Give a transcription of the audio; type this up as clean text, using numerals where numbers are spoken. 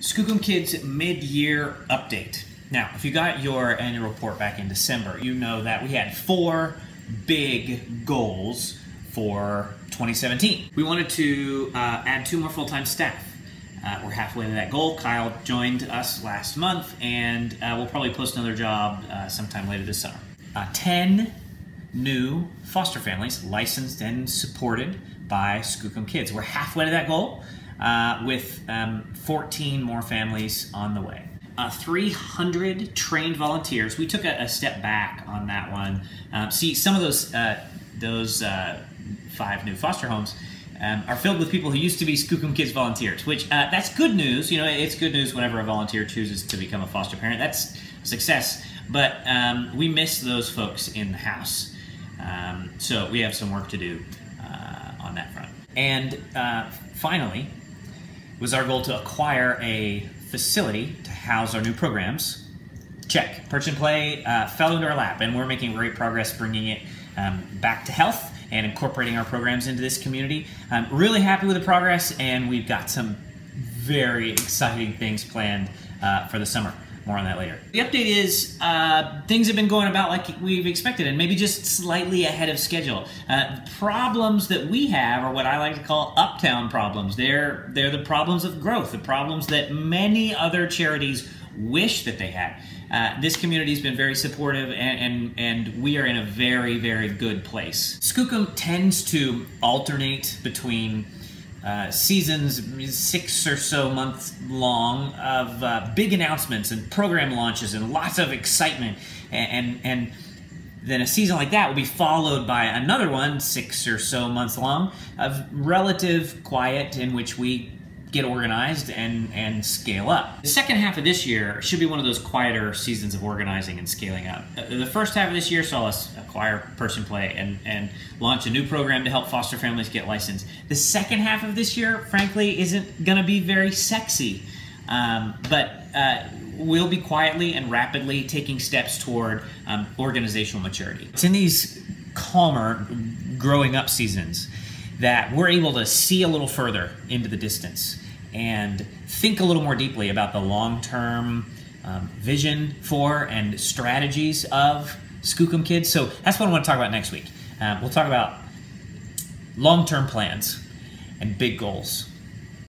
Skookum Kids mid-year update. Now, if you got your annual report back in December, you know that we had 4 big goals for 2017. We wanted to add 2 more full-time staff. We're halfway to that goal. Kyle joined us last month, and we'll probably post another job sometime later this summer. 10 new foster families licensed and supported by Skookum Kids. We're halfway to that goal with 14 more families on the way. 300 trained volunteers. We took a step back on that one. See, some of those 5 new foster homes are filled with people who used to be Skookum Kids volunteers, which that's good news. You know, it's good news whenever a volunteer chooses to become a foster parent. That's a success. But we miss those folks in the house. So we have some work to do on that front. And finally, it was our goal to acquire a facility to house our new programs. Check. Perch and Play fell into our lap, and we're making great progress bringing it back to health and incorporating our programs into this community. I'm really happy with the progress, and we've got some very exciting things planned for the summer. More on that later. The update is things have been going about like we've expected, and maybe just slightly ahead of schedule. Problems that we have are what I like to call uptown problems. They're the problems of growth, the problems that many other charities wish that they had. This community has been very supportive, and we are in a very, very good place. Skookum tends to alternate between seasons, 6 or so months long, of big announcements and program launches and lots of excitement, and then a season like that will be followed by another one, 6 or so months long, of relative quiet in which we get organized and scale up. The second half of this year should be one of those quieter seasons of organizing and scaling up. The first half of this year saw us acquire Perch and Play and launch a new program to help foster families get licensed. The second half of this year, frankly, isn't gonna be very sexy, but we'll be quietly and rapidly taking steps toward organizational maturity. It's in these calmer growing up seasons that we're able to see a little further into the distance and think a little more deeply about the long-term vision for and strategies of Skookum Kids. So that's what I want to talk about next week. We'll talk about long-term plans and big goals.